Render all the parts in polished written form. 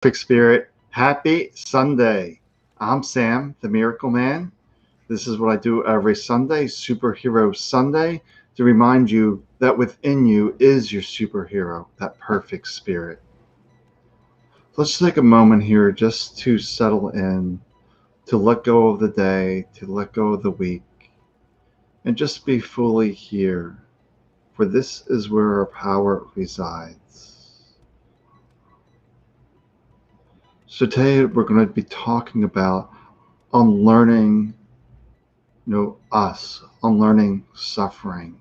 Perfect Spirit. Happy Sunday. I'm Sam, the Miracle Man. This is what I do every Sunday, Superhero Sunday, to remind you that within you is your superhero, that perfect spirit. Let's take a moment here just to settle in, to let go of the day, to let go of the week, and just be fully here, for this is where our power resides. So today we're going to be talking about unlearning us, unlearning suffering.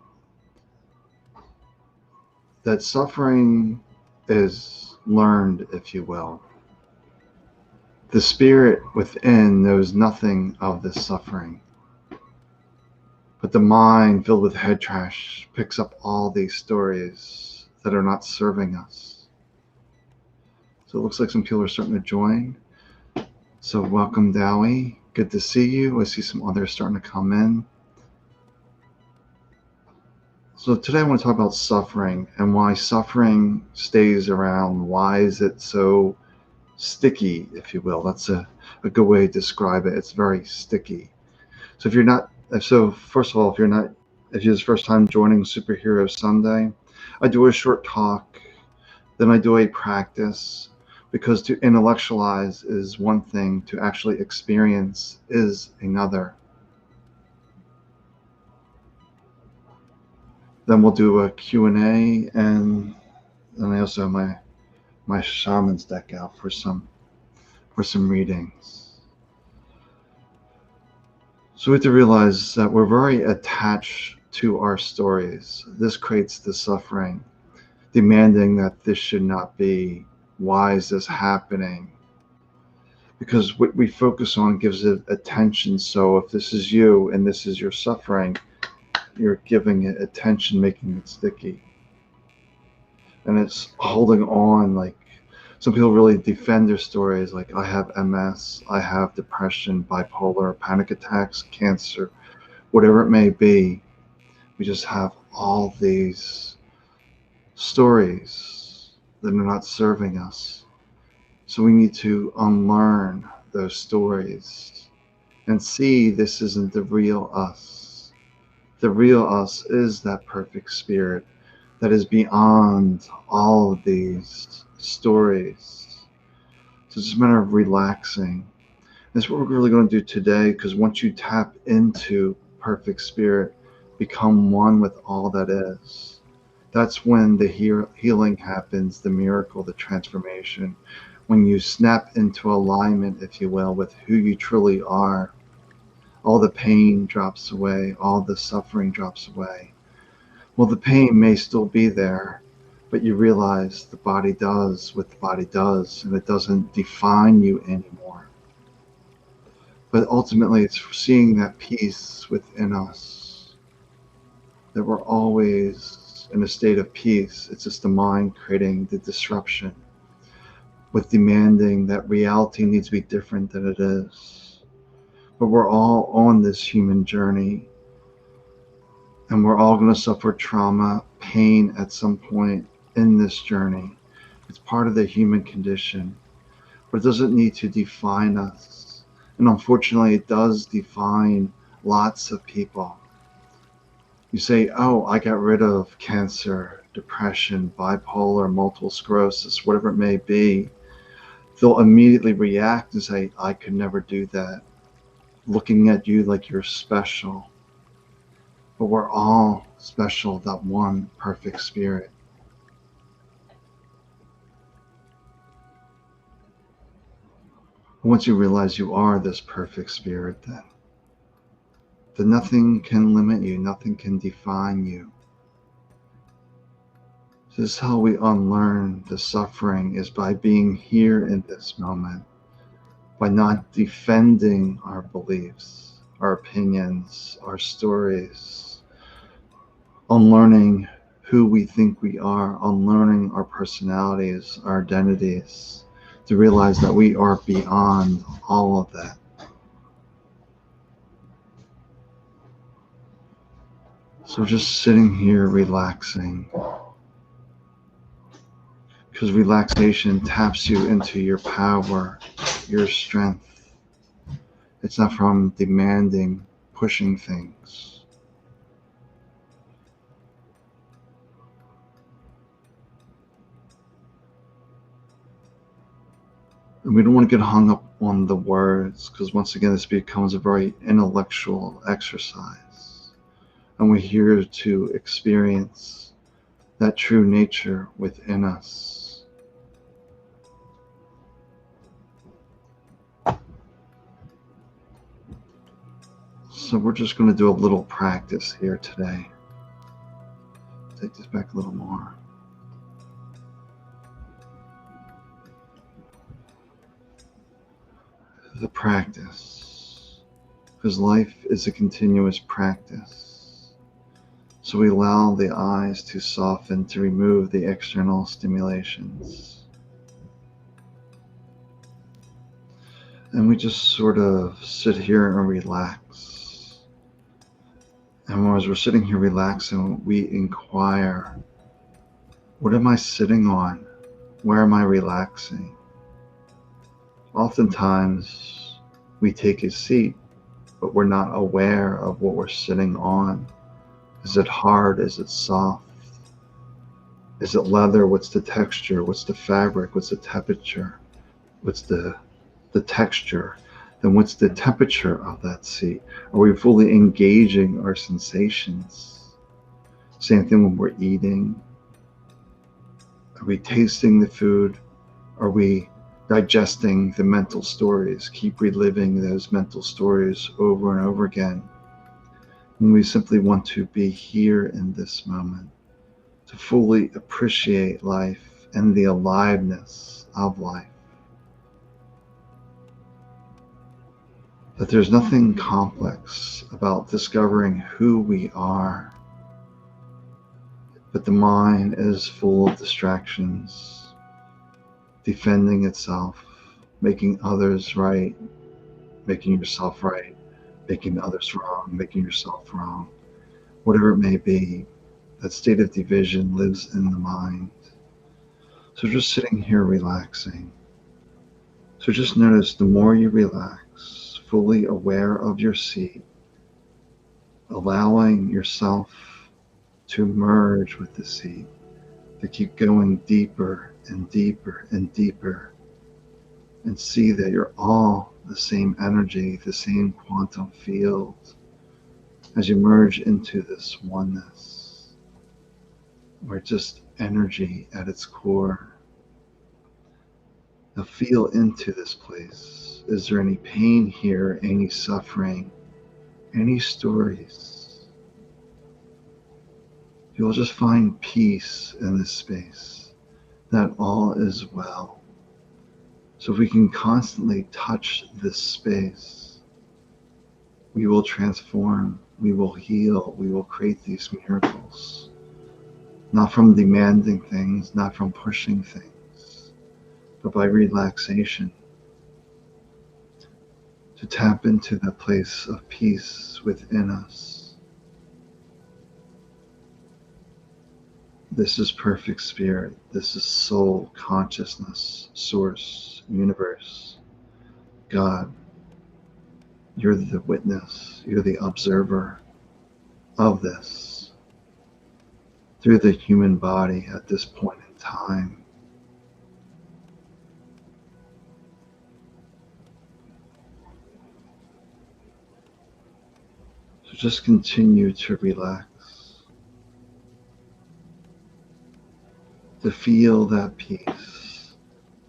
That suffering is learned, if you will. The spirit within knows nothing of this suffering, but the mind filled with head trash picks up all these stories that are not serving us. So it looks like some people are starting to join. So welcome, Dowie. Good to see you. I see some others starting to come in. So today I want to talk about suffering and why suffering stays around. Why is it so sticky, if you will? That's a good way to describe it. It's very sticky. So if first of all, if you're the first time joining Superhero Sunday, I do a short talk, then I do a practice, because to intellectualize is one thing, to actually experience is another. Then we'll do a Q&A, and then I also have my shaman's deck out for some readings. So we have to realize that we're very attached to our stories. This creates the suffering, demanding that this should not be. Why is this happening? Because what we focus on gives it attention. So if this is you and this is your suffering, you're giving it attention, making it sticky. And it's holding on. Like, some people really defend their stories, like, I have MS, I have depression, bipolar, panic attacks, cancer, whatever it may be. We just have all these stories that are not serving us. So we need to unlearn those stories and see this isn't the real us. The real us is that perfect spirit that is beyond all of these stories. So it's just a matter of relaxing. That's what we're really going to do today, because once you tap into perfect spirit, become one with all that is, that's when the healing happens, the miracle, the transformation. When you snap into alignment, if you will, with who you truly are, all the pain drops away, all the suffering drops away. Well, the pain may still be there, but you realize the body does what the body does, and it doesn't define you anymore. But ultimately, it's seeing that peace within us, that we're always in a state of peace. It's just the mind creating the disruption with demanding that reality needs to be different than it is. But we're all on this human journey, and we're all going to suffer trauma, pain at some point in this journey. It's part of the human condition, but it doesn't need to define us. And unfortunately, it does define lots of people. You say, oh, I got rid of cancer, depression, bipolar, multiple sclerosis, whatever it may be. They'll immediately react and say, I could never do that, looking at you like you're special. But we're all special, that one perfect spirit. Once you realize you are this perfect spirit, then nothing can limit you, nothing can define you. This is how we unlearn the suffering, is by being here in this moment, by not defending our beliefs, our opinions, our stories, unlearning who we think we are, unlearning our personalities, our identities, to realize that we are beyond all of that. So just sitting here relaxing, because relaxation taps you into your power, your strength. It's not from demanding, pushing things. And we don't want to get hung up on the words, because once again, this becomes a very intellectual exercise. And we're here to experience that true nature within us. So we're just going to do a little practice here today. Take this back a little more. The practice, because life is a continuous practice. So we allow the eyes to soften, to remove the external stimulations. And we just sort of sit here and relax. And as we're sitting here relaxing, we inquire, what am I sitting on? Where am I relaxing? Oftentimes, we take a seat, but we're not aware of what we're sitting on. Is it hard? Is it soft? Is it leather? What's the texture? What's the fabric? What's the temperature? What's the texture? Then what's the temperature of that seat? Are we fully engaging our sensations? Same thing when we're eating. Are we tasting the food? Are we digesting the mental stories? Keep reliving those mental stories over and over again. And we simply want to be here in this moment, to fully appreciate life and the aliveness of life. That there's nothing complex about discovering who we are, but the mind is full of distractions, defending itself, making others right, making yourself right, making others wrong, making yourself wrong. Whatever it may be, that state of division lives in the mind. So just sitting here relaxing. So just notice the more you relax, fully aware of your seat, allowing yourself to merge with the seat, to keep going deeper and deeper and deeper, and see that you're all the same energy, the same quantum field, as you merge into this oneness. We're just energy at its core. Now feel into this place. Is there any pain here, any suffering, any stories? You'll just find peace in this space, that all is well. So if we can constantly touch this space, we will transform, we will heal, we will create these miracles. Not from demanding things, not from pushing things, but by relaxation. To tap into that place of peace within us. This is perfect spirit. This is soul, consciousness, source, universe, God. You're the witness. You're the observer of this through the human body at this point in time. So just continue to relax, to feel that peace,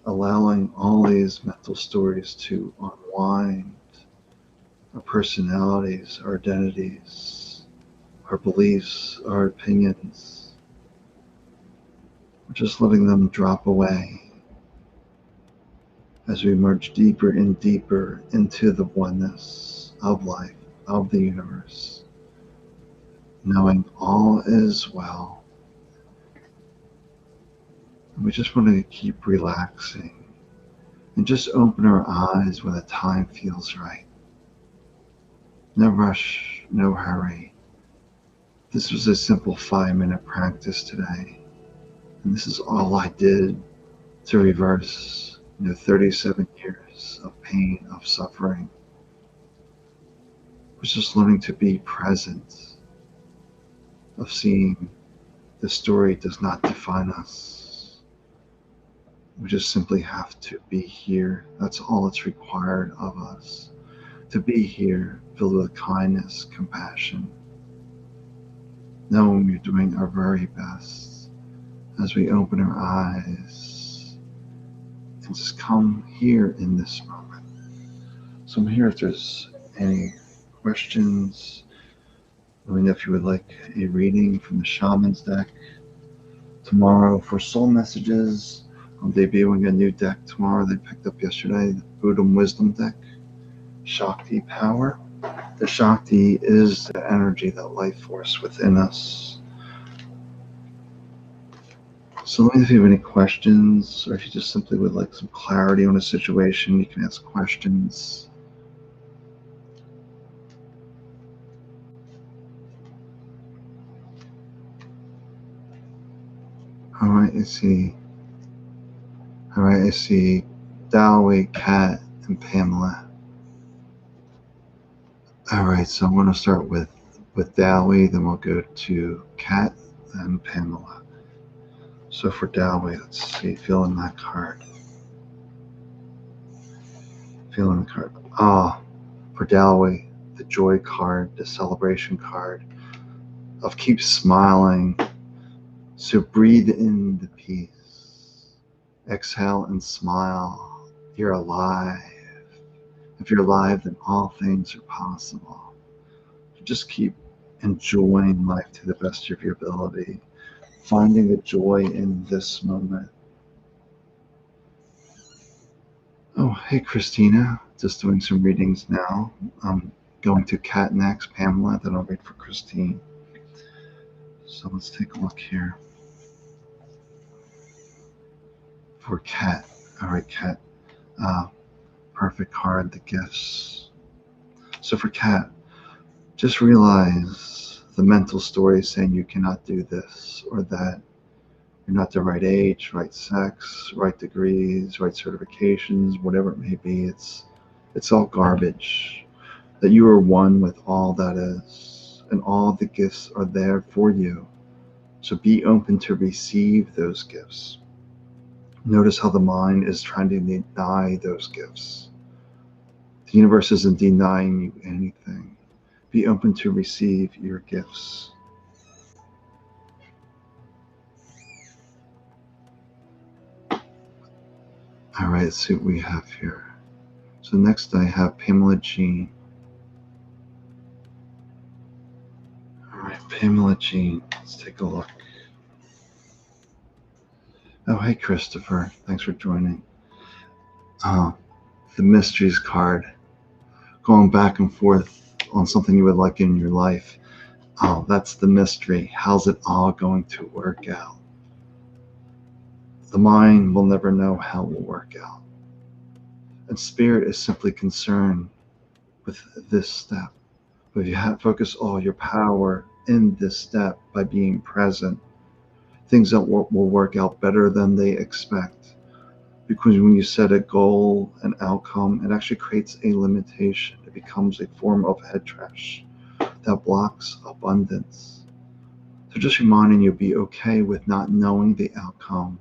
allowing all these mental stories to unwind, our personalities, our identities, our beliefs, our opinions. We're just letting them drop away as we merge deeper and deeper into the oneness of life, of the universe, knowing all is well. And we just want to keep relaxing and just open our eyes when the time feels right. No rush, no hurry. This was a simple 5-minute practice today. And this is all I did to reverse 37 years of pain, of suffering. We're just learning to be present, of seeing the story does not define us. We just simply have to be here. That's all it's required of us. To be here, filled with kindness, compassion, knowing we're doing our very best as we open our eyes and just come here in this moment. So I'm here if there's any questions. Let me know if you would like a reading from the Shaman's deck. Tomorrow for soul messages, I'm debuting a new deck tomorrow they picked up yesterday, the Buddha Wisdom deck, Shakti Power. The Shakti is the energy, that life force within us. So let me know if you have any questions, or if you just simply would like some clarity on a situation, you can ask questions. All right, I see. All right, I see Dowie, Kat, and Pamela. All right, so I'm going to start with Dowie, then we'll go to Kat and Pamela. So for Dowie, let's see, feeling that card. Feeling the card. For Dowie, the joy card, the celebration card of keep smiling. So breathe in the peace. Exhale and smile. You're alive. If you're alive, then all things are possible. Just keep enjoying life to the best of your ability, finding the joy in this moment. Oh, hey, Christina. Just doing some readings now. I'm going to Kat next, Pamela, then I'll wait for Christine. So let's take a look here. For Kat. All right, Kat. Perfect card, the gifts. So for Kat, just realize the mental story saying you cannot do this or that. You're not the right age, right sex, right degrees, right certifications, whatever it may be. It's all garbage. That you are one with all that is, and all the gifts are there for you. So be open to receive those gifts. Notice how the mind is trying to deny those gifts. The universe isn't denying you anything. Be open to receive your gifts. All right, let's see what we have here. So next I have Pamela Jean. All right, Pamela Jean. Let's take a look. Oh, hey, Christopher. Thanks for joining. The Mysteries card. Going back and forth on something you would like in your life. Oh, that's the mystery. How's it all going to work out? The mind will never know how it will work out. And spirit is simply concerned with this step. But if you focus all your power in this step by being present, things that will work out better than they expect. Because when you set a goal, an outcome, it actually creates a limitation. It becomes a form of head trash that blocks abundance. So just reminding you, be okay with not knowing the outcome.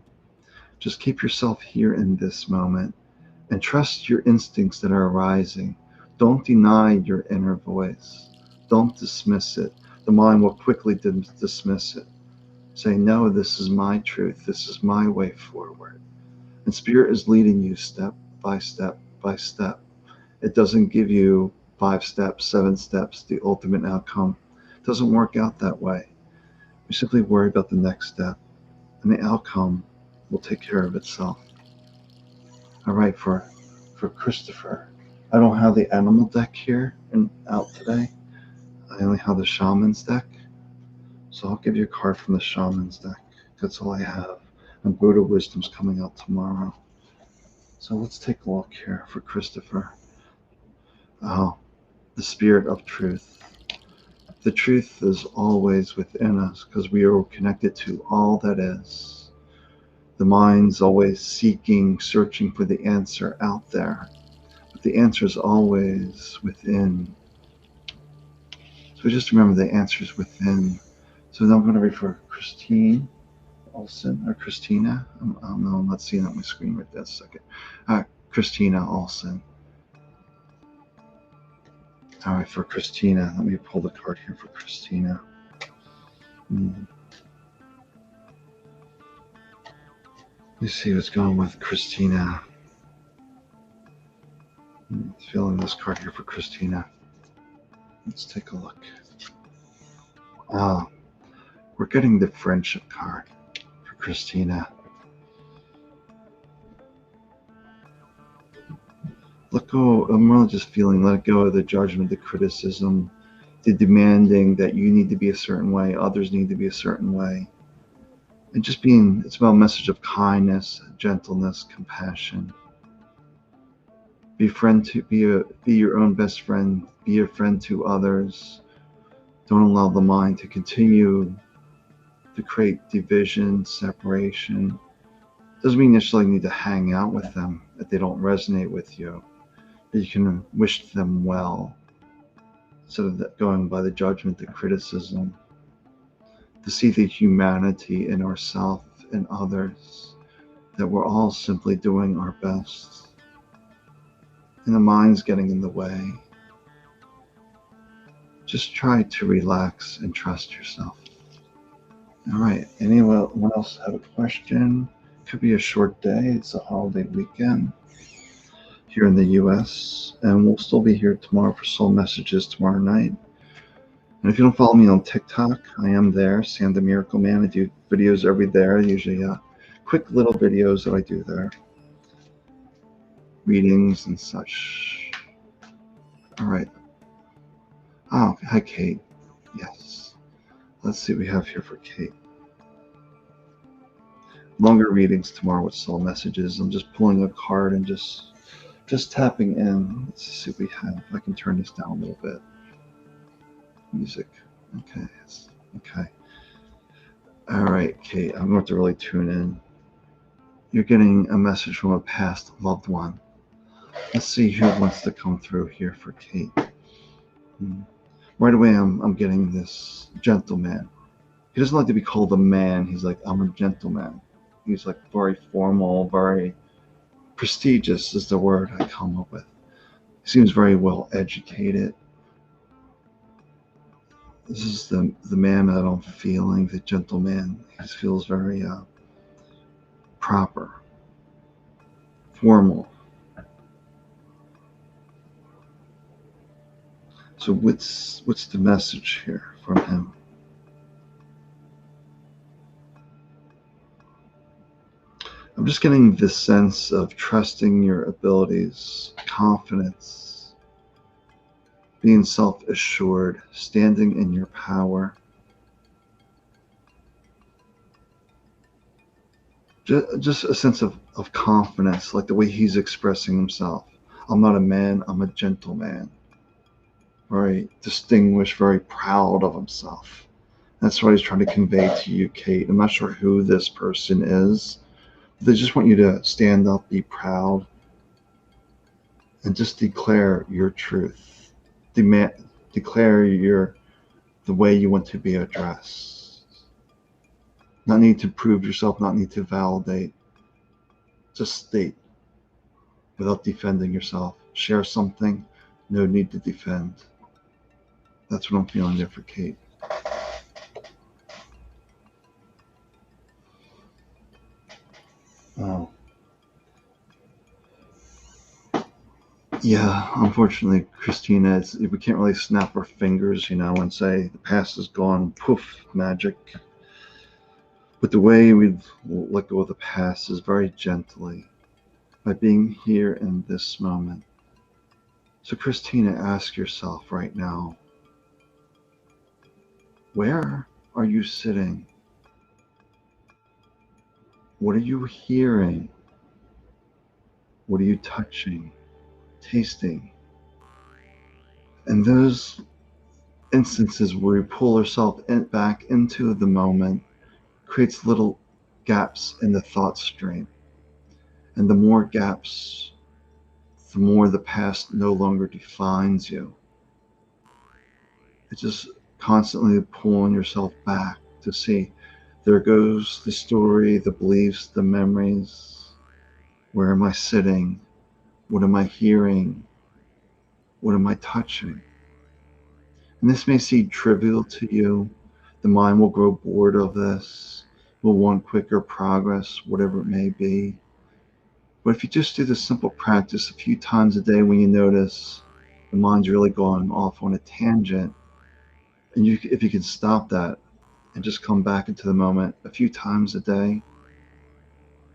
Just keep yourself here in this moment and trust your instincts that are arising. Don't deny your inner voice. Don't dismiss it. The mind will quickly dismiss it. Say, no, this is my truth. This is my way forward. And Spirit is leading you step by step by step. It doesn't give you 5 steps, 7 steps, the ultimate outcome. It doesn't work out that way. You simply worry about the next step, and the outcome will take care of itself. All right, for Christopher, I don't have the animal deck here and out today. I only have the shaman's deck. So I'll give you a card from the shaman's deck. That's all I have. And Buddha Wisdom's coming out tomorrow. So let's take a look here for Christopher. Oh, the spirit of truth. The truth is always within us because we are connected to all that is. The mind's always seeking, searching for the answer out there, but the answer is always within. So just remember the answer is within. So now I'm going to read for Christine Olson or Christina. No, I'm not seeing it on my screen right this second. Christina Olson. All right, for Christina, let me pull the card here for Christina. Let's see what's going on with Christina. Feeling this card here for Christina. Let's take a look. We're getting the friendship card for Christina. Let go. I'm really just feeling let go of the judgment, the criticism, the demanding that you need to be a certain way, others need to be a certain way. And just being, it's about a message of kindness, gentleness, compassion. Be your own best friend, be a friend to others. Don't allow the mind to continue to create division, separation. Doesn't mean you necessarily need to hang out with them if they don't resonate with you. But you can wish them well instead of going by the judgment, the criticism. To see the humanity in ourselves and others, that we're all simply doing our best. And the mind's getting in the way. Just try to relax and trust yourself. All right, anyone else have a question? Could be a short day. It's a holiday weekend here in the US, and we'll still be here tomorrow for soul messages tomorrow night. And if you don't follow me on TikTok, I am there, Sam the Miracle Man. I do videos every day, usually quick little videos that I do there, readings and such. All right. Oh, hi, Kate. Yes. Let's see what we have here for Kate. Longer readings tomorrow with soul messages. I'm just pulling a card and just tapping in. Let's see what we have. I can turn this down a little bit. Music. Okay. Okay. All right, Kate. I'm going to have to really tune in. You're getting a message from a past loved one. Let's see who wants to come through here for Kate. Right away, I'm getting this gentleman. He doesn't like to be called a man. He's like, I'm a gentleman. He's like very formal, very prestigious is the word I come up with. He seems very well educated. This is the man that I'm feeling, the gentleman. He feels very proper, formal. So what's the message here from him? I'm just getting this sense of trusting your abilities, confidence, being self-assured, standing in your power. Just a sense of confidence, like the way he's expressing himself. I'm not a man, I'm a gentleman. Very distinguished, very proud of himself. That's what he's trying to convey to you, Kate. I'm not sure who this person is. They just want you to stand up, be proud, and just declare your truth. Declare the way you want to be addressed. Not need to prove yourself, not need to validate. Just state without defending yourself. Share something, no need to defend. That's what I'm feeling there for Kate. Oh. Yeah, unfortunately, Christina, we can't really snap our fingers, and say the past is gone, poof, magic. But the way we let go of the past is very gently, by being here in this moment. So Christina, ask yourself right now, where are you sitting? What are you hearing? What are you touching, tasting? And those instances where we pull ourselves back into the moment creates little gaps in the thought stream. And the more gaps, the more the past no longer defines you. It's just constantly pulling yourself back to see there goes the story, the beliefs, the memories. Where am I sitting? What am I hearing? What am I touching? And this may seem trivial to you. The mind will grow bored of this, will want quicker progress, whatever it may be. But if you just do this simple practice a few times a day when you notice the mind's really going off on a tangent, and if you can stop that and just come back into the moment a few times a day,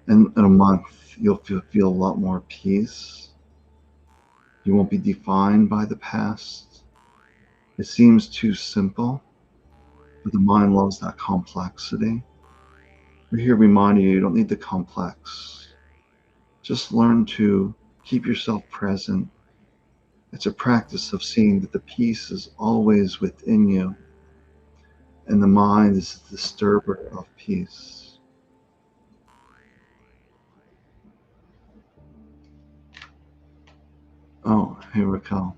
and in a month, you'll feel a lot more peace. You won't be defined by the past. It seems too simple, but the mind loves that complexity. We're here reminding you don't need the complex. Just learn to keep yourself present. It's a practice of seeing that the peace is always within you, and the mind is the disturber of peace. Oh, hey Raquel.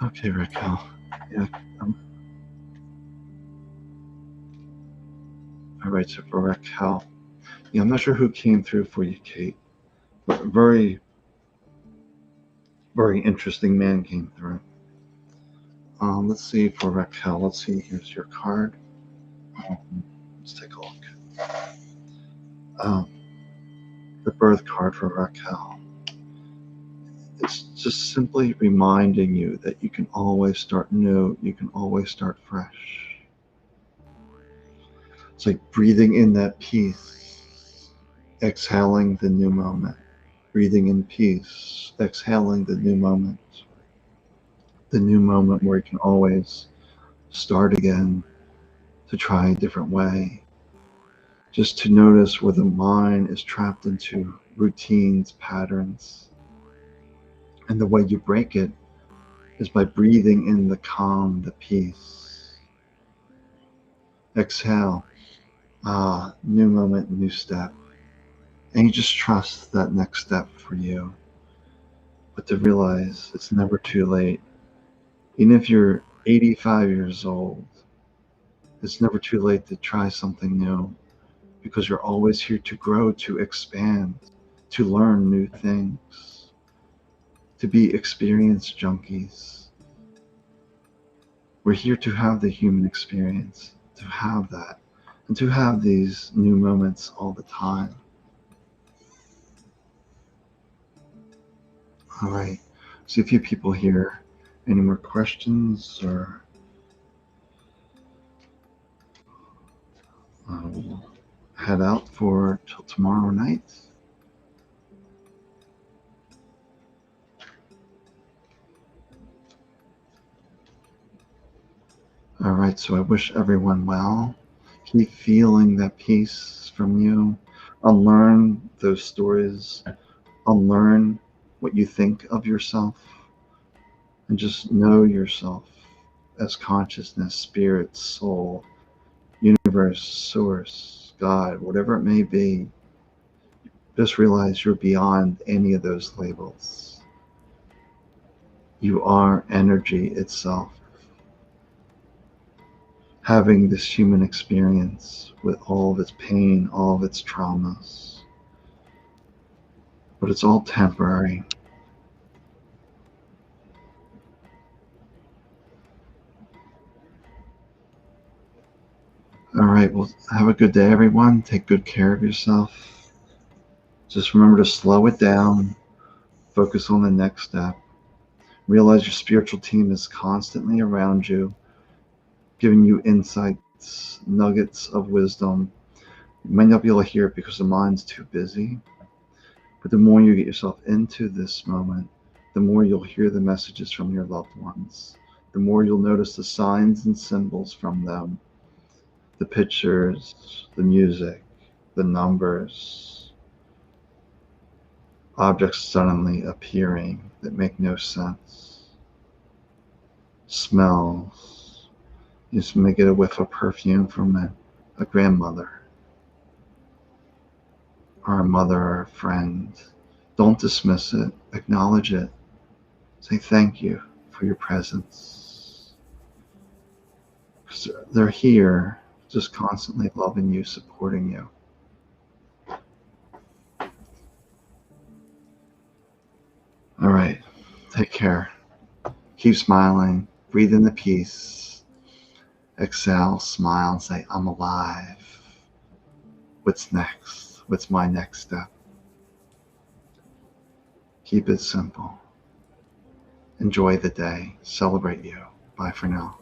Okay, Raquel. Yeah. Um, all right, so for Raquel. Yeah, I'm not sure who came through for you, Kate, but a very, very interesting man came through. Let's see for Raquel. Let's see. Here's your card. Let's take a look. Um, the birth card for Raquel. It's just simply reminding you that you can always start new. You can always start fresh. It's like breathing in that peace, exhaling the new moment. Breathing in peace, exhaling the new moment. The new moment where you can always start again, to try a different way. Just to notice where the mind is trapped into routines, patterns. And the way you break it is by breathing in the calm, the peace. Exhale. New moment, new step. And you just trust that next step for you. But to realize it's never too late. Even if you're 85 years old, it's never too late to try something new, because you're always here to grow, to expand, to learn new things, to be experience junkies. We're here to have the human experience, to have that, and to have these new moments all the time. All right. See a few people here. Any more questions, or we'll head out for till tomorrow night? All right. So I wish everyone well. Keep feeling that peace from you. Unlearn those stories. Unlearn what you think of yourself, and just know yourself as consciousness, spirit, soul, universe, source, God, whatever it may be. Just realize you're beyond any of those labels. You are energy itself, having this human experience with all of its pain, all of its traumas. But it's all temporary. All right, well, have a good day, everyone. Take good care of yourself. Just remember to slow it down, focus on the next step. Realize your spiritual team is constantly around you, giving you insights, nuggets of wisdom. You might not be able to hear it because the mind's too busy, but the more you get yourself into this moment, the more you'll hear the messages from your loved ones, the more you'll notice the signs and symbols from them, the pictures, the music, the numbers, objects suddenly appearing that make no sense. smells. You just may get a whiff of perfume from a grandmother or a mother or a friend. Don't dismiss it. Acknowledge it. Say thank you for your presence. 'Cause they're here, just constantly loving you, supporting you. All right. Take care. Keep smiling. Breathe in the peace. Exhale, smile, and say, I'm alive. What's next? What's my next step? Keep it simple. Enjoy the day. Celebrate you. Bye for now.